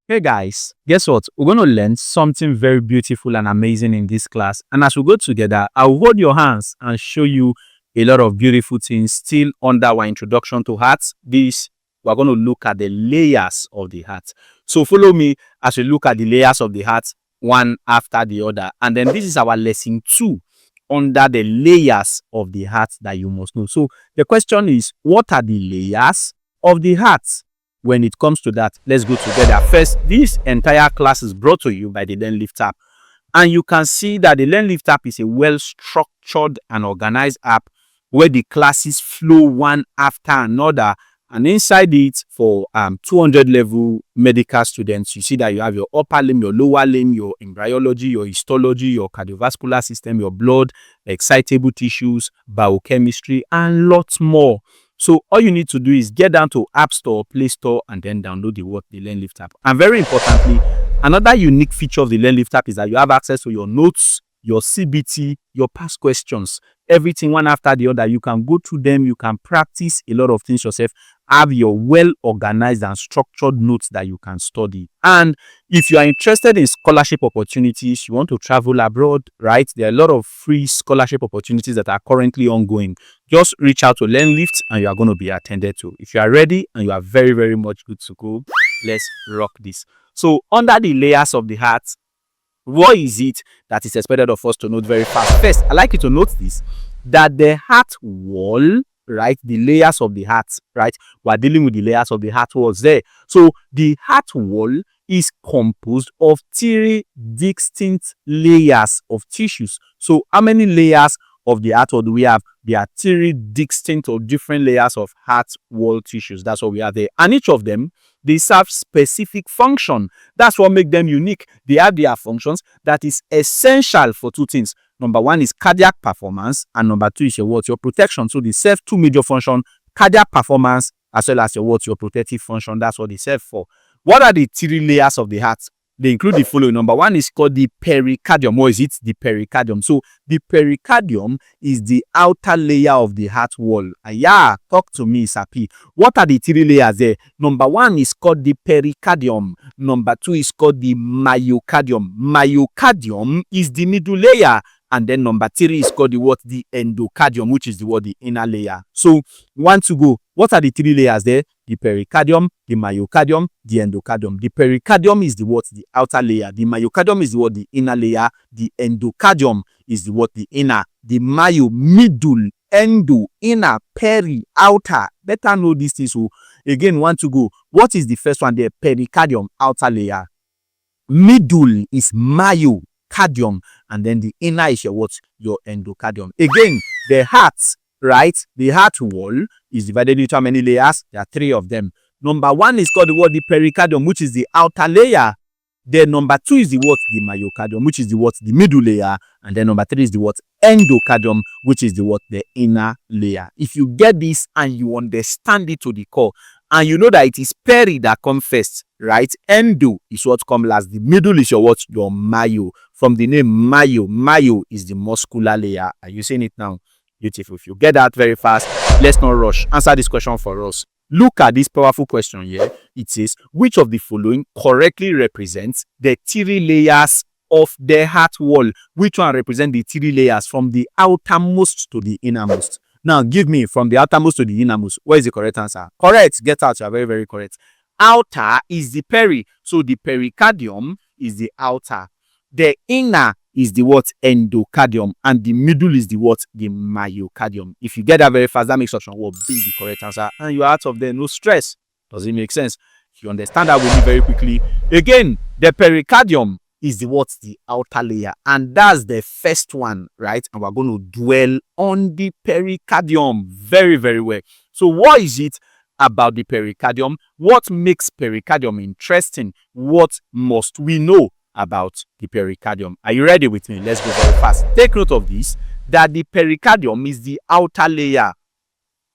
Hey guys, guess what? We're going to learn something very beautiful and amazing in this class. And as we go together, I'll hold your hands and show you a lot of beautiful things still under our introduction to hearts. We're going to look at the layers of the heart. So follow me as we look at the layers of the heart one after the other. And then this is our lesson 2 under the layers of the heart that you must know. So the question is, what are the layers of the heart? When it comes to that, let's go together. First, this entire class is brought to you by the Learn Lift app. And you can see that the Learn Lift app is a well-structured and organized app where the classes flow one after another. And inside it, for 200 level medical students, you see that you have your upper limb, your lower limb, your embryology, your histology, your cardiovascular system, your blood, excitable tissues, biochemistry, and lots more. So all you need to do is get down to App Store, Play Store, and then download the Learn Lift app. And very importantly, another unique feature of the Learn Lift app is that you have access to your notes, your CBT, your past questions, everything one after the other. You can go through them. You can practice a lot of things yourself. Have your well-organized and structured notes that you can study. And if you are interested in scholarship opportunities, you want to travel abroad, right? There are a lot of free scholarship opportunities that are currently ongoing. Just reach out to Learn Lift and you are going to be attended to. If you are ready and you are very, very much good to go, let's rock this. So under the layers of the heart, what is it that is expected of us to note very fast? First, I'd like you to note this, that the heart wall, right, the layers of the heart, right, we're dealing with the layers of the heart walls there. So the heart wall is composed of 3 distinct layers of tissues. So how many layers of the heart wall do we have? There are 3 distinct or different layers of heart wall tissues. That's what we have there. And each of them, they serve specific function. That's what makes them unique. They have their functions that is essential for 2 things. Number 1 is cardiac performance, and number 2 is your protection. So they serve 2 major functions: cardiac performance as well as your protective function. That's what they serve for. What are the 3 layers of the heart? They include the following. Number 1 is called the pericardium. What is it? The pericardium. So the pericardium is the outer layer of the heart wall. Yeah, talk to me, Sapi. What are the 3 layers there? Number 1 is called the pericardium. Number 2 is called the myocardium. Myocardium is the middle layer. And then number 3 is called the endocardium, which is the inner layer. So 1 to go. What are the 3 layers there? The pericardium, the myocardium, the endocardium. The pericardium is the outer layer. The myocardium is the inner layer. The endocardium is the inner. The myo, middle, endo, inner, peri, outer. Better know these things. So again, 1 to go. What is the first one there? Pericardium, outer layer. Middle is myocardium, and then the inner is your endocardium. Again, the heart, right? The heart wall is divided into how many layers? There are 3 of them. Number 1 is called the pericardium, which is the outer layer. Then number 2 is the myocardium, which is the middle layer. And then number 3 is the endocardium, which is the inner layer. If you get this and you understand it to the core, and you know that it is peri that comes first, right? Endo is what comes last. The middle is your myo. From the name myo, myo is the muscular layer. Are you seeing it now? Beautiful. If you get that very fast, let's not rush. Answer this question for us. Look at this powerful question here. It says, which of the following correctly represents the 3 layers of the heart wall? Which one represents the 3 layers from the outermost to the innermost? Now, give me from the outermost to the innermost. What is the correct answer? Correct. Get out. You are very, very correct. Outer is the peri. So the pericardium is the outer. The inner is the endocardium. And the middle is the myocardium. If you get that very fast, that makes option 1 be the correct answer. And you're out of there. No stress. Does it make sense? If you understand that with me very quickly. Again, the pericardium is the outer layer, and that's the first one, right? And we're going to dwell on the pericardium very, very well. So what is it about the pericardium? What makes pericardium interesting? What must we know about the pericardium? Are you ready with me? Let's go very fast. Take note of this, that the pericardium is the outer layer.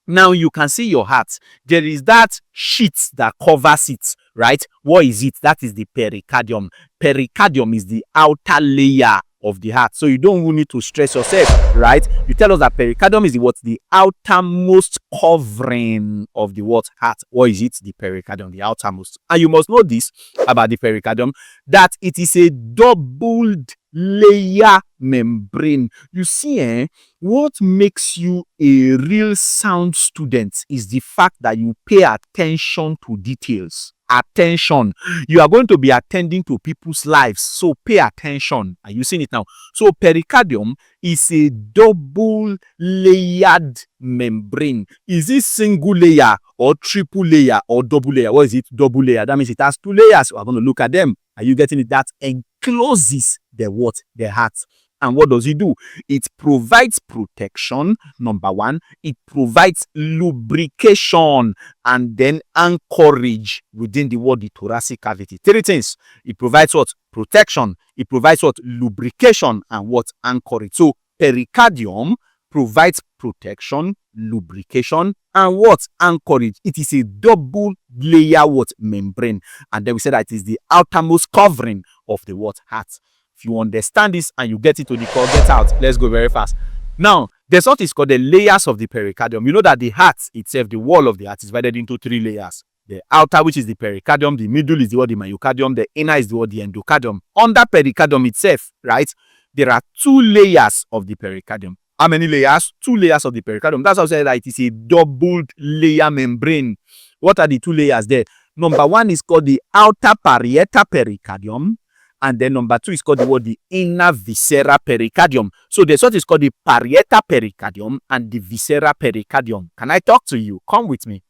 Now you can see your heart. There is that sheet that covers it, right? What is it? That is the pericardium. Pericardium is the outer layer of the heart. So you don't even need to stress yourself, right? You tell us that pericardium is the outermost covering of the what? Heart. Or is it the pericardium, the outermost? And you must know this about the pericardium, that it is a doubled layer membrane. You see, what makes you a real sound student is the fact that you pay attention to details. Attention. You are going to be attending to people's lives, so pay attention. Are you seeing it now? So pericardium is a double layered membrane. Is it single layer or triple layer or double layer? What is it? Double layer. That means it has 2 layers. We're going to look at them. Are you getting it? That encloses the what? The heart. And what does it do? It provides protection, number one. It provides lubrication and then anchorage within the what? The thoracic cavity. 3 things. It provides what? Protection. It provides what? Lubrication and what? Anchorage. So pericardium provides protection, lubrication, and what? Anchorage. It is a double layer what? Membrane. And then we said that it is the outermost covering of the what? Heart. If you understand this and you get it to the core, get out. Let's go very fast. Now, there's what is called the layers of the pericardium. You know that the heart itself, the wall of the heart, is divided into 3 layers. The outer, which is the pericardium, the middle is the myocardium, the inner is the endocardium. Under pericardium itself, right, there are 2 layers of the pericardium. How many layers? 2 layers of the pericardium. That's how I said that it is a doubled layer membrane. What are the 2 layers there? Number 1 is called the outer parietal pericardium. And then number 2 is called the inner visceral pericardium. So there's what is called the parietal pericardium and the visceral pericardium. Can I talk to you? Come with me.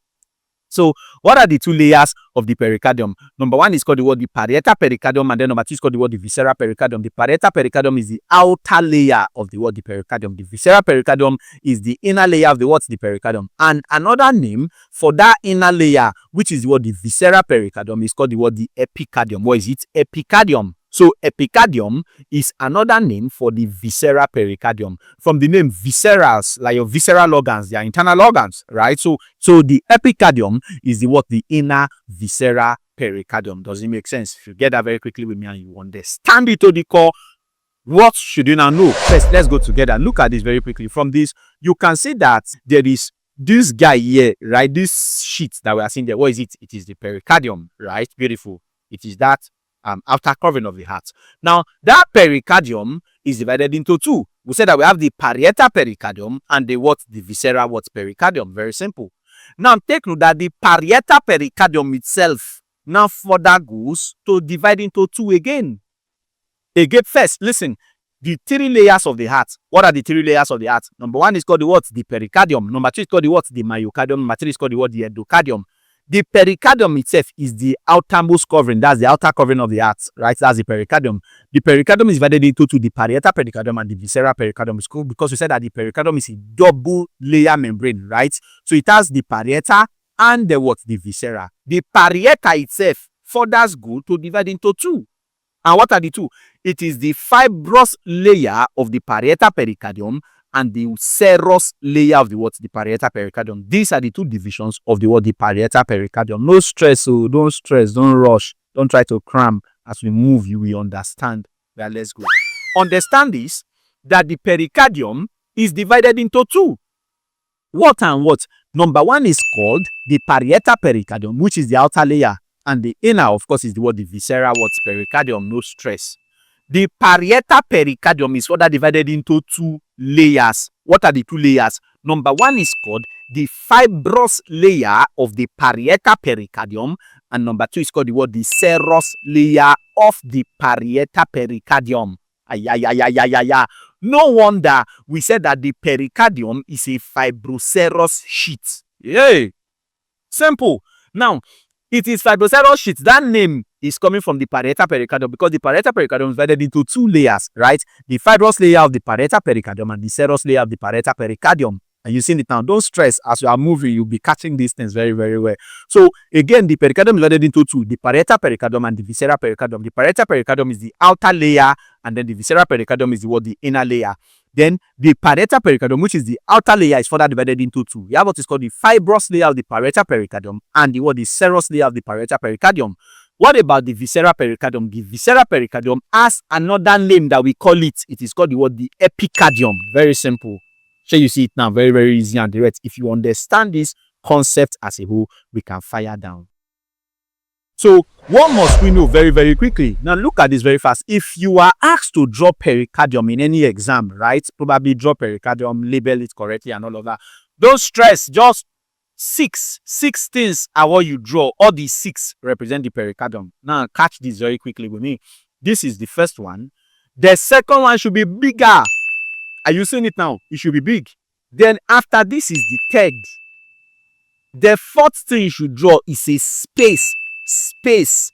So what are the 2 layers of the pericardium? Number 1 is called the parietal pericardium, and then number 2 is called the visceral pericardium. The parietal pericardium is the outer layer of the pericardium. The visceral pericardium is the inner layer of the pericardium. And another name for that inner layer, which is the visceral pericardium, is called the epicardium. What is it? Epicardium. So epicardium is another name for the visceral pericardium. From the name viscerals, like your visceral organs, they are internal organs, right? So the epicardium is the inner visceral pericardium. Does it make sense? If you get that very quickly with me and you understand it to the core, what should you now know? First, let's go together. Look at this very quickly. From this, you can see that there is this guy here, right? This sheet that we are seeing there. What is it? It is the pericardium, right? Beautiful. It is that outer covering of the heart. Now, that pericardium is divided into 2. We said that we have the parietal pericardium and the visceral pericardium. Very simple. Now, take note that the parietal pericardium itself now further goes to divide into 2 again. Again, first, listen. The 3 layers of the heart. What are the 3 layers of the heart? Number 1 is called the pericardium. Number 2 is called the myocardium. Number 3 is called the endocardium. The pericardium itself is the outermost covering. That's the outer covering of the heart, right? That's the pericardium. The pericardium is divided into 2, the parietal pericardium and the visceral pericardium. It's cool because we said that the pericardium is a double layer membrane, right? So it has the parietal and the visceral. The parietal itself further goes to divide into 2. And what are the 2? It is the fibrous layer of the parietal pericardium and the serous layer of the parietal pericardium. These are the 2 divisions of the parietal pericardium. No stress, so don't stress, don't rush, don't try to cram. As we move, you will understand. Well, let's go. Understand this, that the pericardium is divided into 2. What and what? Number 1 is called the parietal pericardium, which is the outer layer, and the inner, of course, is the visceral pericardium. No stress. The parietal pericardium is further divided into 2 layers. What are the 2 layers? Number 1 is called the fibrous layer of the parietal pericardium, and number 2 is called the serous layer of the parietal pericardium. No wonder we said that the pericardium is a fibroserous sheet. Yay! Simple. Now, it is fibroserous sheet. That name is coming from the parietal pericardium because the parietal pericardium is divided into 2 layers, right? The fibrous layer of the parietal pericardium and the serous layer of the parietal pericardium. And you see it now. Don't stress. As you are moving, you'll be catching these things very, very well. So, again, the pericardium is divided into 2. The parietal pericardium and the visceral pericardium. The parietal pericardium is the outer layer, and then the visceral pericardium is the inner layer. Then the parietal pericardium, which is the outer layer, is further divided into 2. You have what is called the fibrous layer of the parietal pericardium and the serous layer of the parietal pericardium. What about the visceral pericardium? The visceral pericardium has another name that we call it. It is called the what? The epicardium. Very simple. So you see it now, very, very easy and direct. If you understand this concept as a whole, we can fire down. So what must we know very, very quickly? Now look at this very fast. If you are asked to draw pericardium in any exam, right? Probably draw pericardium, label it correctly and all of that. Don't stress, just six things are what you draw. All these 6 represent the pericardium. Now catch this very quickly with me. This is the first one. The second one should be bigger. Are you seeing it now? It should be big. Then after this is the third. The fourth thing you should draw is a space,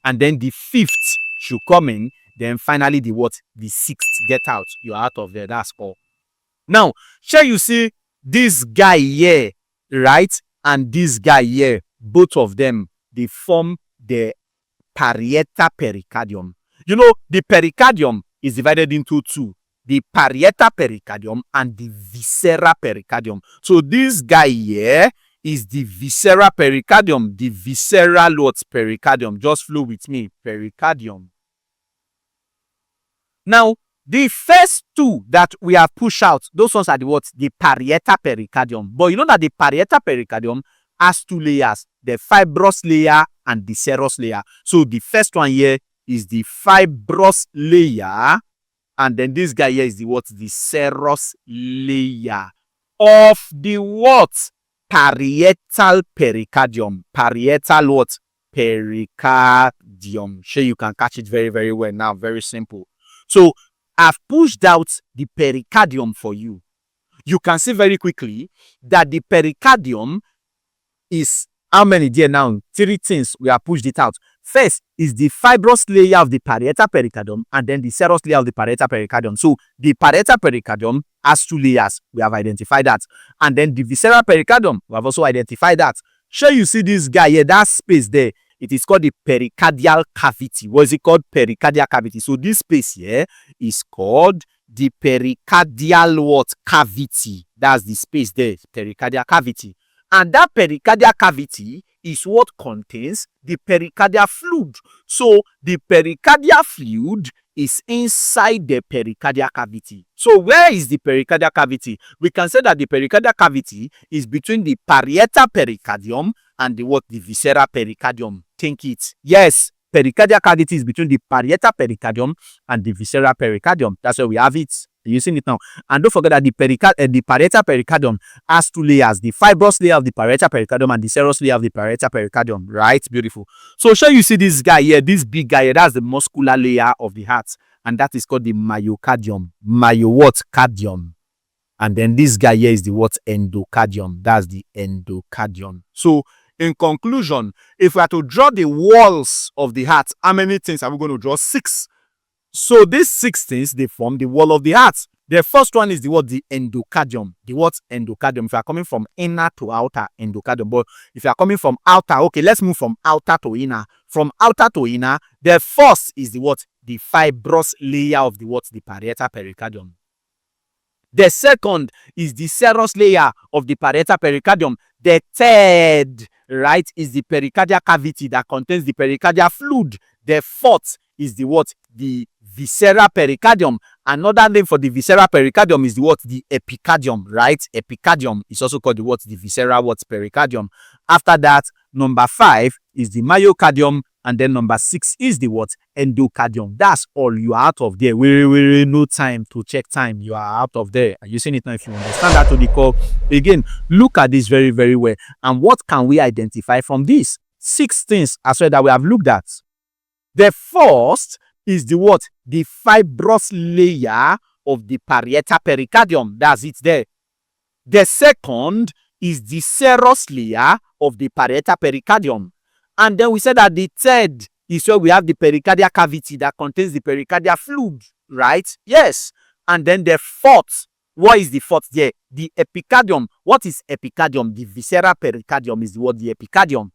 and then the 5th should come in. Then finally the what? The 6th. Get out. You're out of there. That's all. Now, shall you see this guy here, right? And this guy here, both of them, they form the parietal pericardium. You know, the pericardium is divided into 2. The parietal pericardium and the visceral pericardium. So this guy here is the visceral pericardium. The visceral what? Pericardium. Just flow with me. Pericardium. Now, the first 2 that we have pushed out, those ones are the what? The parietal pericardium. But you know that the parietal pericardium has 2 layers. The fibrous layer and the serous layer. So the first one here is the fibrous layer. And then this guy here is the what? The serous layer of the what? Parietal pericardium. Parietal what? Pericardium. Sure, you can catch it very, very well now. Very simple. So I've pushed out the pericardium for you. You can see very quickly that the pericardium is how many there now? 3 things we have pushed it out. First is the fibrous layer of the parietal pericardium and then the serous layer of the parietal pericardium. So the parietal pericardium has 2 layers. We have identified that. And then the visceral pericardium, we have also identified that. Sure, you see this guy here, that space there. It is called the pericardial cavity. What is it called? Pericardial cavity. So this space here is called the pericardial what? Cavity. That's the space there, pericardial cavity. And that pericardial cavity is what contains the pericardial fluid. So the pericardial fluid is inside the pericardial cavity. So where is the pericardial cavity? We can say that the pericardial cavity is between the parietal pericardium and the what? The visceral pericardium. Think it. Yes, pericardial cavity is between the parietal pericardium and the visceral pericardium. That's where we have it. You're seeing it now. And don't forget that the parietal pericardium has 2 layers. The fibrous layer of the parietal pericardium and the serous layer of the parietal pericardium. Right? Beautiful. So sure, you see this guy here, this big guy here, that's the muscular layer of the heart. And that is called the myocardium. Cardium. And then this guy here is the what? Endocardium. That's the endocardium. So in conclusion, if we are to draw the walls of the heart, how many things are we going to draw? 6. So these 6 things, they form the wall of the heart. The first one is the what? The endocardium. The what? Endocardium. If you are coming from inner to outer, endocardium. But if you are coming from outer, okay, let's move from outer to inner. From outer to inner, the first is the what? The fibrous layer of the what? The parietal pericardium. The second is the serous layer of the parietal pericardium. The third, right, is the pericardial cavity that contains the pericardial fluid. The fourth is the what? The visceral pericardium. Another name for the visceral pericardium is the what? The epicardium, right? Epicardium is also called the what? The visceral what? Pericardium. After that, number 5 is the myocardium, and then number 6 is the what? Endocardium. That's all. You are out of there. We no time to check time. You are out of there. Are you seeing it now? If you understand that to the core, again, look at this very, very well. And what can we identify from this? 6 things as well that we have looked at. The first is the what? The fibrous layer of the parietal pericardium. That's it there. The second is the serous layer of the parietal pericardium. And then we said that the third is where we have the pericardial cavity that contains the pericardial fluid, right? Yes. And then the fourth, what is the fourth there? The epicardium. What is epicardium? The visceral pericardium is what? The epicardium,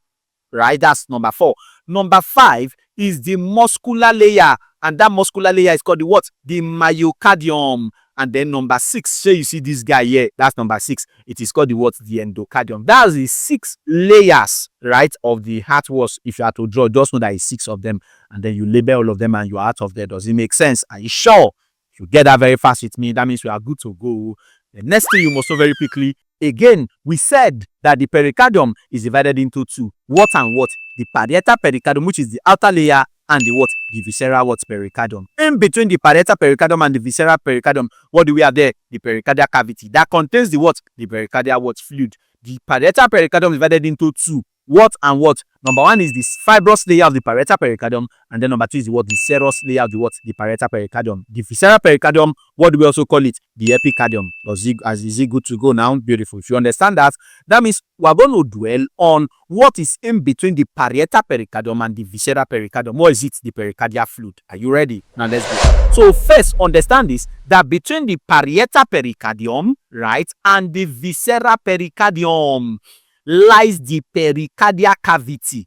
right? That's number 4. Number 5 is the muscular layer, and that muscular layer is called the what? The myocardium. And then number 6, so you see this guy here, that's number 6. It is called the what? The endocardium. That's the 6 layers, right, of the heart walls. If you are to draw, just know that it's 6 of them, and then you label all of them and you're out of there. Does it make sense? Are you sure? If you get that very fast with me, that means we are good to go. The next thing you must know very quickly, again, we said that the pericardium is divided into 2. What and what? The parietal pericardium, which is the outer layer, and the what? The visceral what? Pericardium. In between the parietal pericardium and the visceral pericardium, what do we have there? The pericardial cavity that contains the what? The pericardial what? Fluid. The parietal pericardium is divided into 2. What and what? Number 1 is the fibrous layer of the parietal pericardium, and then number 2 is the what? The serous layer of the what? The parietal pericardium. The visceral pericardium, what do we also call it? The epicardium. Is it good to go now? Beautiful. If you understand that, that means we are going to dwell on what is in between the parietal pericardium and the visceral pericardium. What is it? The pericardial fluid. Are you ready? Now let's go. So first, understand this, that between the parietal pericardium, right, and the visceral pericardium lies the pericardial cavity.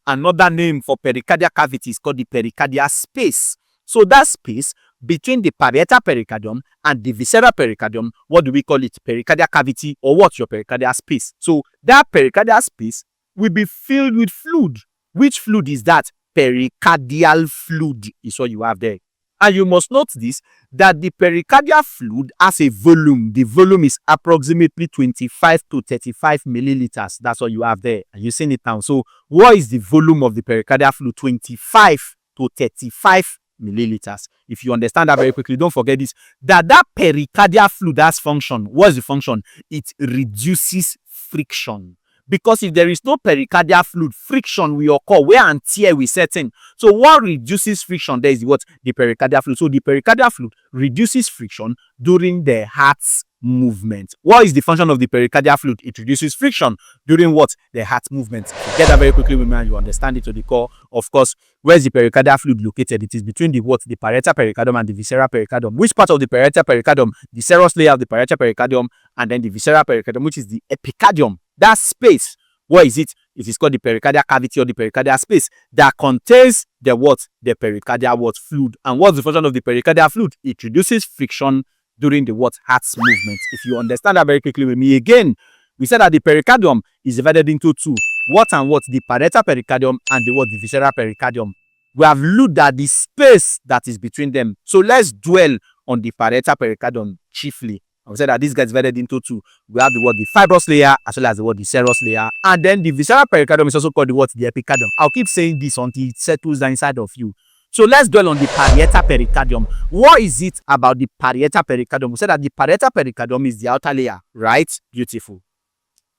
Another name for pericardial cavity is called the pericardial space. So that space between the parietal pericardium and the visceral pericardium, what do we call it? Pericardial cavity, or what's your pericardial space? So that pericardial space will be filled with fluid. Which fluid is that? Pericardial fluid is what you have there. And you must note this, that the pericardial fluid has a volume. The volume is approximately 25 to 35 milliliters. That's what you have there. And you've seen it now. So what is the volume of the pericardial fluid? 25 to 35 milliliters. If you understand that very quickly, don't forget this, that pericardial fluid has function. What is the function? It reduces friction. Because if there is no pericardial fluid, friction will occur, wear and tear will set in. So what reduces friction there is what? The pericardial fluid. So the pericardial fluid reduces friction during the heart's movement. What is the function of the pericardial fluid? It reduces friction during what? The heart movement. Get that very quickly, women, you understand it to the core. Of course, where is the pericardial fluid located? It is between the what? The parietal pericardium and the visceral pericardium. Which part of the parietal pericardium? The serous layer of the parietal pericardium, and then the visceral pericardium, which is the epicardium. That space, what is it? It is called the pericardial cavity, or the pericardial space, that contains the what? The pericardial what? Fluid. And what's the function of the pericardial fluid? It reduces friction during the what? Heart's movement. If you understand that very quickly with me again, we said that the pericardium is divided into 2. What and what? The parietal pericardium and the what? The visceral pericardium. We have looked at the space that is between them. So let's dwell on the parietal pericardium chiefly. I said that this gets divided into 2. We have the what? The fibrous layer, as well as the what? The serous layer. And then the visceral pericardium is also called the what? The epicardium. I'll keep saying this until it settles down inside of you. So let's dwell on the parietal pericardium. What is it about the parietal pericardium? We said that the parietal pericardium is the outer layer, right? Beautiful.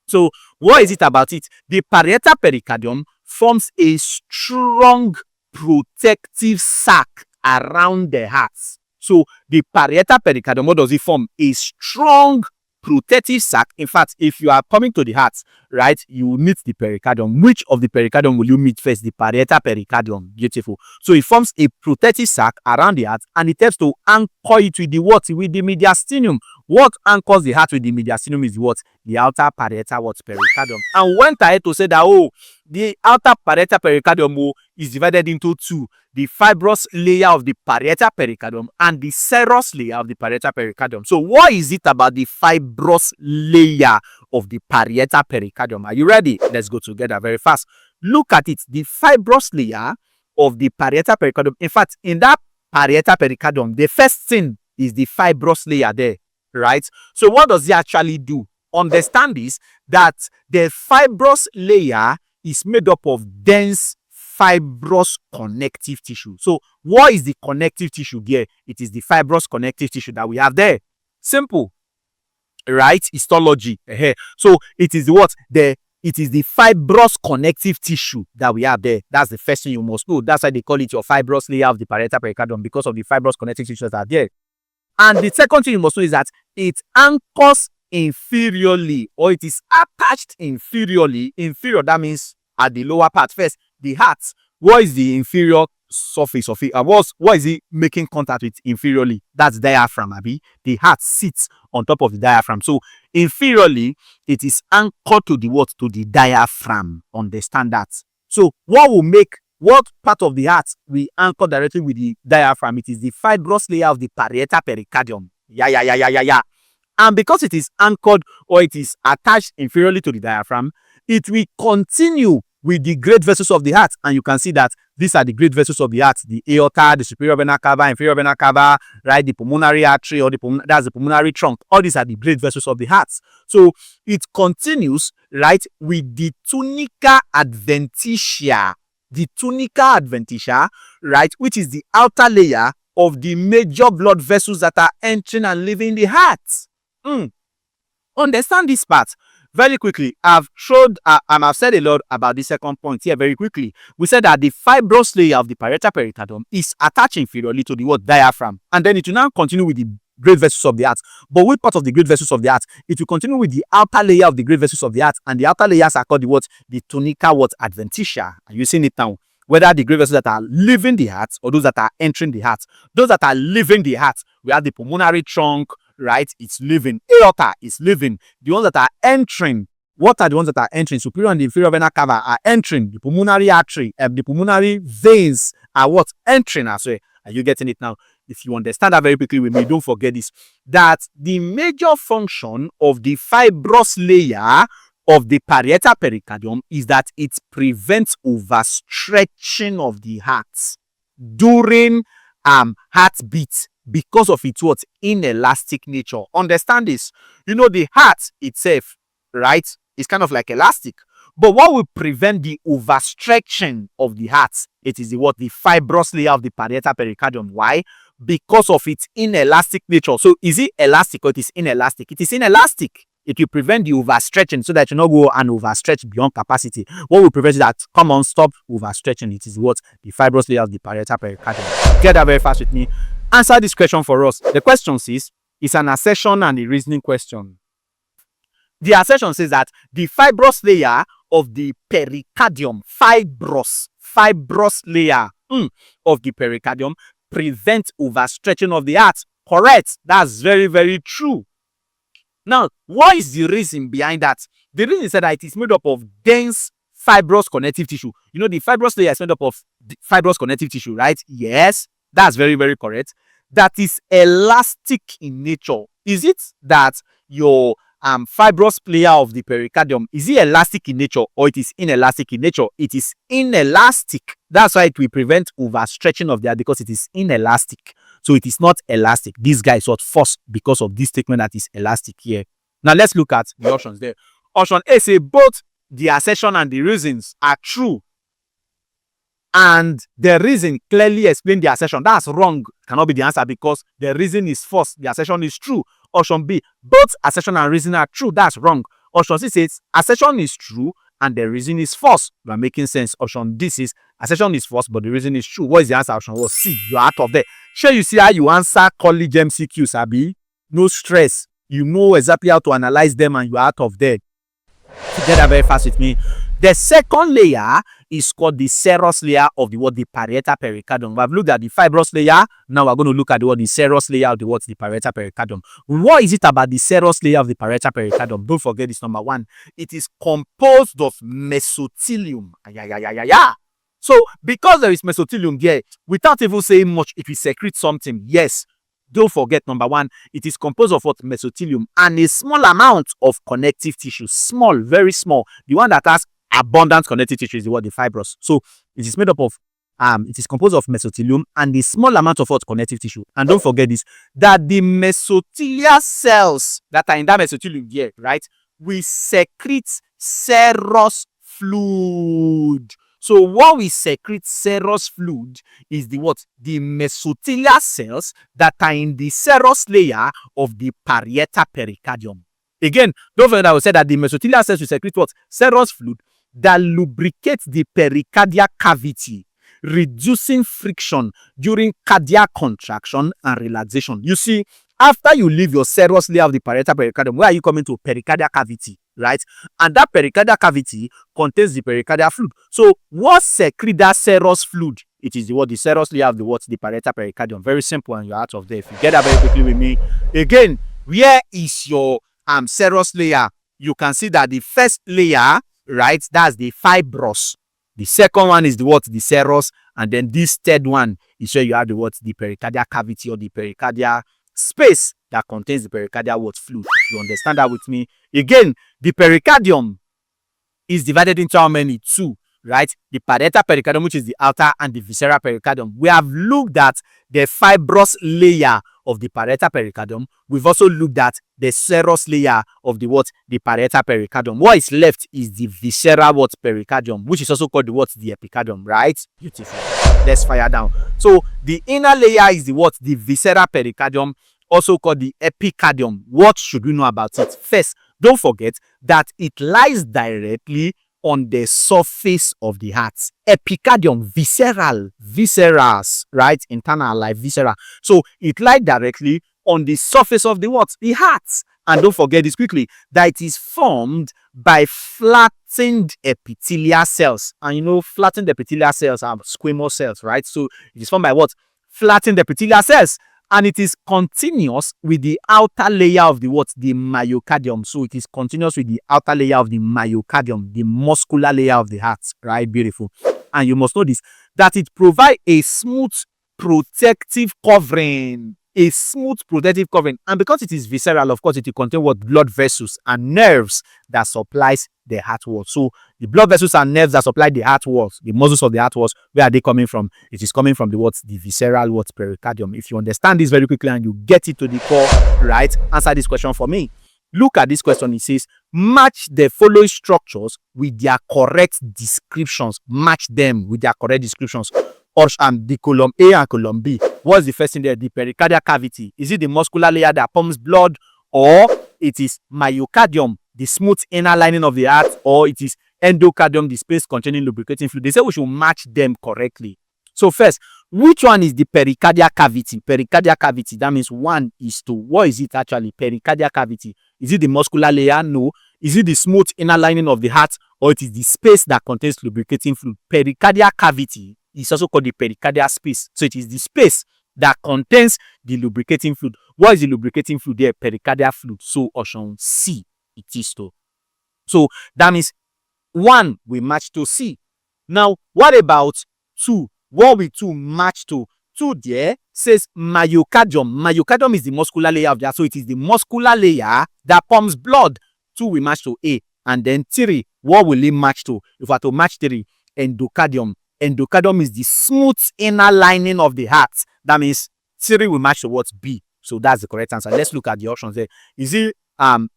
So what is it about it? The parietal pericardium forms a strong protective sac around the heart. So the parietal pericardium, what does it form? A strong protective sac. In fact, if you are coming to the heart, right, you will meet the pericardium. Which of the pericardium will you meet first? The parietal pericardium. Beautiful. So it forms a protective sac around the heart, and it helps to anchor it with the what? With the mediastinum. What anchors the heart with the mediastinum is what? The outer parietal what? Pericardium. And went ahead to say that, oh, the outer parietal pericardium is divided into 2. The fibrous layer of the parietal pericardium and the serous layer of the parietal pericardium. So what is it about the fibrous layer of the parietal pericardium? Are you ready? Let's go together very fast. Look at it. The fibrous layer of the parietal pericardium. In fact, in that parietal pericardium, the first thing is the fibrous layer there, right? So what does it actually do? Understand this, that the fibrous layer is made up of dense fibrous connective tissue. So what is the connective tissue there? It is the fibrous connective tissue that we have there. Simple, right? Histology. So it is what? It is the fibrous connective tissue that we have there. That's the first thing you must know. That's why they call it your fibrous layer of the parietal pericardium, because of the fibrous connective tissues that are there. And the second thing you must know is that it anchors inferiorly, or it is attached inferiorly. Inferior, that means at the lower part. First, the heart. What is the inferior surface of it? What is it making contact with inferiorly? That's diaphragm, Abi. The heart sits on top of the diaphragm. So inferiorly, it is anchored to the what? To the diaphragm. Understand that. So what will make what part of the heart we anchor directly with the diaphragm? It is the fibrous layer of the parietal pericardium. Yeah. And because it is anchored or it is attached inferiorly to the diaphragm, it will continue with the great vessels of the heart. And you can see that these are the great vessels of the heart: the aorta, the superior vena cava, inferior vena cava, right? The pulmonary artery, or that's the pulmonary trunk. All these are the great vessels of the heart. So it continues, right, with the tunica adventitia. The tunica adventitia, right, which is the outer layer of the major blood vessels that are entering and leaving the heart. Understand this part very quickly. I've showed and I've said a lot about the second point here very quickly. We said that the fibrous layer of the parietal pericardium is attached inferiorly to the what? Diaphragm. And then it will now continue with the great vessels of the heart. But which part of the great vessels of the heart? It will continue with the outer layer of the great vessels of the heart. And the outer layers are called the what? The tunica what? Adventitia. Are you seeing it now? Whether the great vessels that are leaving the heart or those that are entering the heart. Those that are leaving the heart, we have the pulmonary trunk, right? It's leaving. Aorta is leaving. The ones that are entering, what are the ones that are entering? Superior and the inferior vena cava are entering. The pulmonary artery and the pulmonary veins are what? Entering as well. Are you getting it now? If you understand that very quickly with me, don't forget this, that the major function of the fibrous layer of the parietal pericardium is that it prevents overstretching of the heart during heartbeat because of its what? Inelastic nature. Understand this. You know, the heart itself, right, is kind of like elastic. But what will prevent the overstretching of the heart? It is the what? The fibrous layer of the parietal pericardium. Why? Because of its inelastic nature. So is it elastic or it is inelastic? It is inelastic. It will prevent the overstretching so that you not go and overstretch beyond capacity. What will prevent that? Come on, stop overstretching. It is what? The fibrous layer of the parietal pericardium. Get that very fast with me. Answer this question for us. The question says, it's an assertion and a reasoning question. The assertion says that the fibrous layer of the pericardium, fibrous layer of the pericardium prevents overstretching of the heart. Correct. That's very, very true. Now, what is the reason behind that? The reason is that it is made up of dense fibrous connective tissue. You know, the fibrous layer is made up of fibrous connective tissue, right? Yes, that's very, very correct. That is elastic in nature. Is it that your fibrous layer of the pericardium, is it elastic in nature or it is inelastic in nature? It is inelastic. That's why it will prevent overstretching of the heart, because it is inelastic. So it is not elastic. This guy is not forced because of this statement that is elastic here. Now let's look at the options there. Option A say both the assertion and the reasons are true, and the reason clearly explain the assertion. That's wrong. Cannot be the answer because the reason is false. The assertion is true. Option B, both assertion and reason are true. That's wrong. Option C says assertion is true and the reason is false. You are making sense. Option D says assertion is false but the reason is true. What is the answer? Option was C. You are out of there. Sure, you see how you answer college MCQs, Abi? No stress. You know exactly how to analyze them and you are out of there. Get that very fast with me. The second layer is called the serous layer of the what? The parietal pericardium. We have looked at the fibrous layer. Now we're going to look at the what? The serous layer of the what? The parietal pericardium. What is it about the serous layer of the parietal pericardium? Don't forget this, number one. It is composed of mesothelium. So because there is mesothelium there, without even saying much, it will secrete something. Yes. Don't forget, number one, it is composed of what? Mesothelium and a small amount of connective tissue. Small, very small. The one that has abundant connective tissue is the what? The fibrous. So it is made up of it is composed of mesothelium and a small amount of what? Connective tissue. And don't forget this, that the mesothelial cells that are in that mesothelium here, right, we secrete serous fluid. So what we secrete serous fluid is the what? The mesothelial cells that are in the serous layer of the parietal pericardium. Again, don't forget that we said that the mesothelial cells will secrete what? Serous fluid that lubricates the pericardial cavity, reducing friction during cardiac contraction and relaxation. You see, after you leave your serous layer of the parietal pericardium, where are you coming to? Pericardial cavity, right? And that pericardial cavity contains the pericardial fluid. So what secretes that serous fluid? It is the what? The serous layer of the what? The parietal pericardium. Very simple, and you're out of there. If you get that very quickly with me. Again, where is your serous layer? You can see that the first layer, right, that's the fibrous. The second one is the what? The serous. And then this third one is where you have the what? The pericardial cavity or the pericardial space that contains the pericardial what? Fluid. You understand that with me? Again, the pericardium is divided into how many? Two, right? The parietal pericardium, which is the outer, and the visceral pericardium. We have looked at the fibrous layer of the parietal pericardium. We've also looked at the serous layer of the what? The parietal pericardium. What is left is the visceral what? Pericardium, which is also called the what? The epicardium, right? Beautiful. Let's fire down. So the inner layer is the what? The visceral pericardium, also called the epicardium. What should we know about it? First, don't forget that it lies directly on the surface of the heart. Pericardium, visceral, viscerals, right? Internal, like viscera. So it lies directly on the surface of the what? The heart. And don't forget this quickly, that it is formed by flattened epithelial cells. And you know, flattened epithelial cells are squamous cells, right? So it is formed by what? Flattened epithelial cells. And it is continuous with the outer layer of the what? The myocardium. So it is continuous with the outer layer of the myocardium, the muscular layer of the heart, right? Beautiful. And you must know this, that it provides a smooth protective covering. A smooth protective covering. And because it is visceral, of course, it will contain what? Blood vessels and nerves that supplies the heart walls. So the blood vessels and nerves that supply the heart walls, the muscles of the heart walls, where are they coming from? It is coming from the what? The visceral what? Pericardium. If you understand this very quickly and you get it to the core, right? Answer this question for me. Look at this question. It says, match the following structures with their correct descriptions. Match them with their correct descriptions. Or the column A and column B. What's the first thing there? The pericardial cavity. Is it the muscular layer that pumps blood, or it is myocardium, the smooth inner lining of the heart, or it is endocardium, the space containing lubricating fluid? They say we should match them correctly. So first, which one is the pericardial cavity? Pericardial cavity, that means 1:2. What is it actually? Pericardial cavity. Is it the muscular layer? No. Is it the smooth inner lining of the heart, or it is the space that contains lubricating fluid? Pericardial cavity is also called the pericardial space. So it is the space that contains the lubricating fluid. What is the lubricating fluid there? Pericardial fluid. So option C, it is to. So that means 1 we match to C. Now, what about 2? What will 2 match to? 2 there says myocardium. Myocardium is the muscular layer of the heart. So it is the muscular layer that pumps blood. 2 will match to A. And then 3, what will it match to? If I to match 3, endocardium. Endocardium is the smooth inner lining of the heart. That means 3 will match to what? B. So that's the correct answer. Let's look at the options there. Is it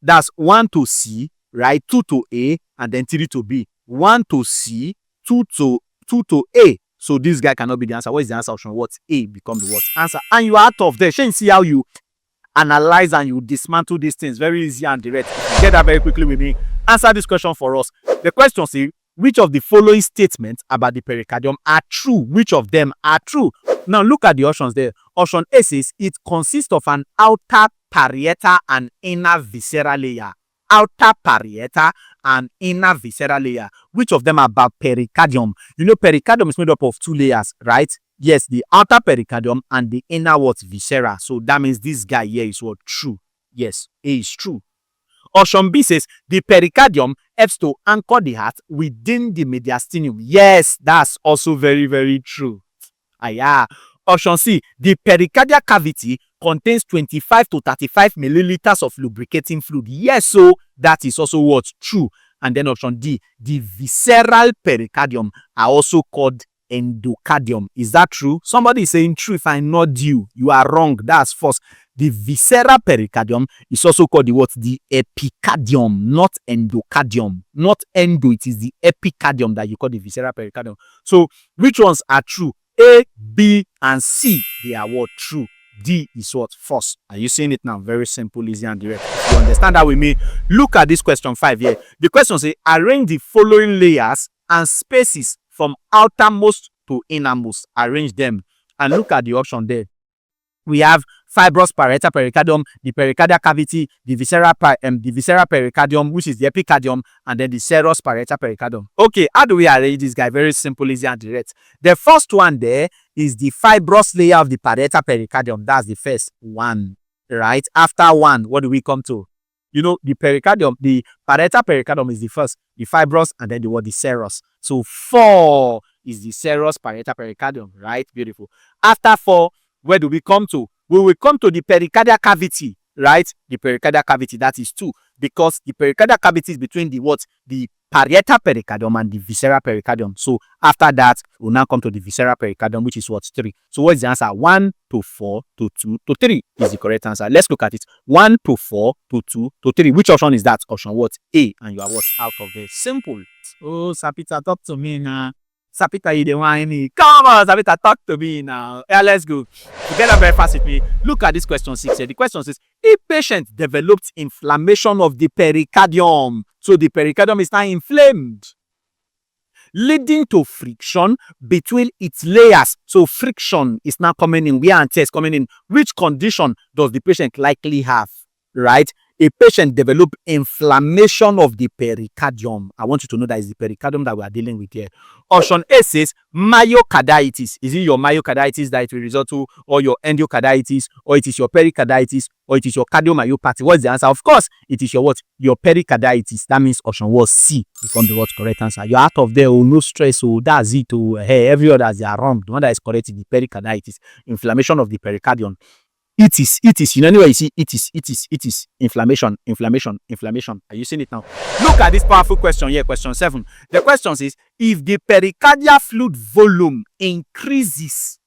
that's 1 to C, right? 2 to A, and then 3 to B. 1 to C, 2 to A. So this guy cannot be the answer. What is the answer option? What? A become the what? Answer. And you are out of there. Shall you see how you analyze and you dismantle these things? Very easy and direct. Get that very quickly with me. Answer this question for us. The question says, which of the following statements about the pericardium are true? Which of them are true? Now look at the options there. Option A says it consists of an outer parietal and inner visceral layer. Outer parietal and inner visceral layer. Which of them are about pericardium? You know, pericardium is made up of 2 layers, right? Yes, the outer pericardium and the inner what? Viscera. So that means this guy here is what? True. Yes, A is true. Option B says the pericardium helps to anchor the heart within the mediastinum. Yes, that's also very, very true. Yeah. Option C, the pericardial cavity contains 25 to 35 milliliters of lubricating fluid. Yes, so that is also what? True. And then option D, the visceral pericardium are also called endocardium. Is that true? Somebody is saying true. If I nod you, you are wrong. That's false. The visceral pericardium is also called the what? The epicardium, not endocardium. Not endo, it is the epicardium that you call the visceral pericardium. So which ones are true? A, B, and C, they are what? True. D is what? False. Are you seeing it now? Very simple, easy, and direct. You understand that with me? Look at this question 5 here. The question says, arrange the following layers and spaces from outermost to innermost. Arrange them. And look at the option there. We have fibrous parietal pericardium, the pericardial cavity, the visceral pericardium, which is the epicardium, and then the serous parietal pericardium. Okay, how do we arrange this guy? Very simple, easy, and direct. The first one there is the fibrous layer of the parietal pericardium. That's the first one, right? After 1, what do we come to? You know, the pericardium, the parietal pericardium is the first, the fibrous, and then the serous. So 4 is the serous parietal pericardium, right? Beautiful. After 4, where do we come to? We will come to the pericardial cavity, right? The pericardial cavity, that is 2, because the pericardial cavity is between the what? The parietal pericardium and the visceral pericardium. So after that, we'll now come to the visceral pericardium, which is what? 3. So what is the answer? 1 to 4 to 2 to 3 is the correct answer. Let's look at it. 1 to 4 to 2 to 3. Which option is that? Option what? A. And you are what? Out of there. Simple. Oh, Sapita, talk to me now. Sapita, you the whiny. Come on, Sapita, talk to me now. Yeah, let's go. Together very fast with me. Look at this question 6 here. The question says, if patient developed inflammation of the pericardium, so the pericardium is now inflamed, leading to friction between its layers. So friction is now coming in, wear and tear is coming in. Which condition does the patient likely have, right? A patient develop inflammation of the pericardium. I want you to know that it's the pericardium that we are dealing with here. Option A says myocarditis. Is it your myocarditis that it will result to, or your endocarditis, or it is your pericarditis, or it is your cardiomyopathy? What's the answer? Of course, it is your what? Your pericarditis. That means option was C become the what correct answer. You're out of there, oh, no stress, oh, that's it, oh, hey, every other they are wrong. The one that is correct is the pericarditis, inflammation of the pericardium. It is, you know, anyway, you see, it is, inflammation. Are you seeing it now? Look at this powerful question here, question 7. The question is, if the pericardial fluid volume increases,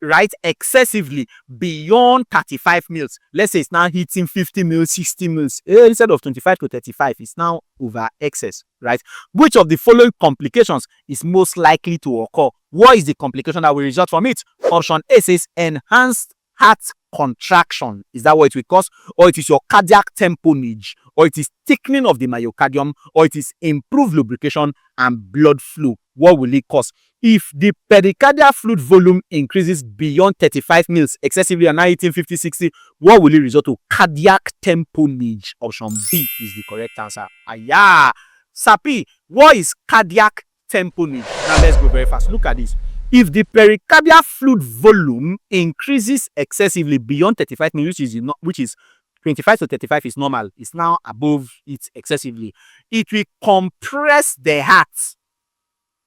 right, excessively beyond 35 mils, let's say it's now hitting 50 mils, 60 mils, instead of 25 to 35, it's now over excess, right? Which of the following complications is most likely to occur? What is the complication that will result from it? Option A says enhanced heart contraction. Is that what it will cause? Or it is your cardiac tamponade, or it is thickening of the myocardium, or it is improved lubrication and blood flow. What will it cause? If the pericardial fluid volume increases beyond 35 mils excessively and now hitting 50, 60, what will it result to? Cardiac tamponade. Option B is the correct answer. Aya! Sapi, what is cardiac tamponade? Now let's go very fast. Look at this. If the pericardial fluid volume increases excessively beyond 35 mils, which is 25 to 35 is normal, it's now above it excessively, it will compress the heart.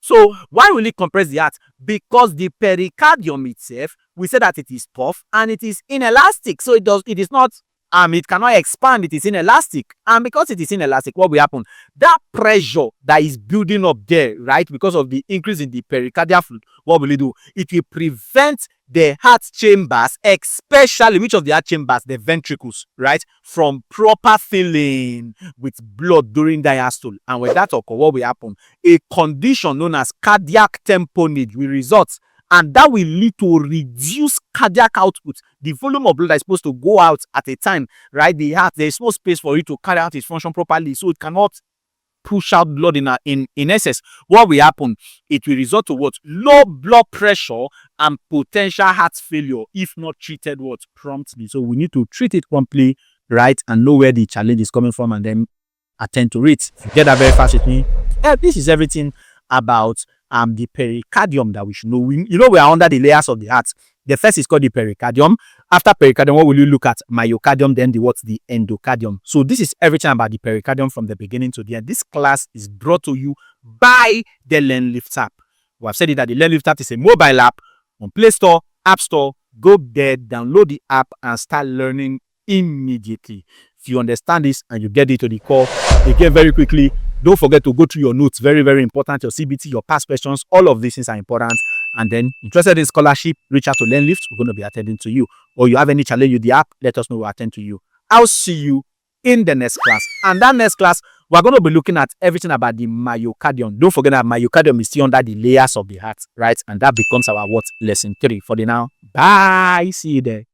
So why will it compress the heart? Because the pericardium itself, we say that it is tough and it is inelastic. So it is not it cannot expand, it is inelastic. And because it is inelastic, what will happen? That pressure that is building up there, right, because of the increase in the pericardial fluid, what will it do? It will prevent the heart chambers, especially which of the heart chambers? The ventricles, right, from proper filling with blood during diastole. And when that occurs, what will happen? A condition known as cardiac tamponade will result, and that will lead to reduced cardiac output. The volume of blood that is supposed to go out at a time, right? The heart, there is no space for it to carry out its function properly, so it cannot push out blood in excess. What will happen? It will result to what? Low blood pressure and potential heart failure if not treated what? Promptly. So we need to treat it promptly, right? And know where the challenge is coming from and then attend to it. If you get that very fast with me. This is everything about the pericardium that we should know. We are under the layers of the heart. The first is called the pericardium. After pericardium, what will you look at? Myocardium, then the endocardium. So this is everything about the pericardium from the beginning to the end. This class is brought to you by the LearnLift app. We have said it that the LearnLift app is a mobile app on Play Store, App Store. Go there, download the app and start learning immediately. If you understand this and you get it to the core, again very quickly, don't forget to go through your notes. Very, very important. Your CBT, your past questions, all of these things are important. And then, interested in scholarship, reach out to LearnLift. We're going to be attending to you. Or you have any challenge with the app, let us know. We'll attend to you. I'll see you in the next class. And that next class, we're going to be looking at everything about the myocardium. Don't forget that myocardium is still under the layers of the heart, right? And that becomes our what? Lesson 3 for the now. Bye. See you there.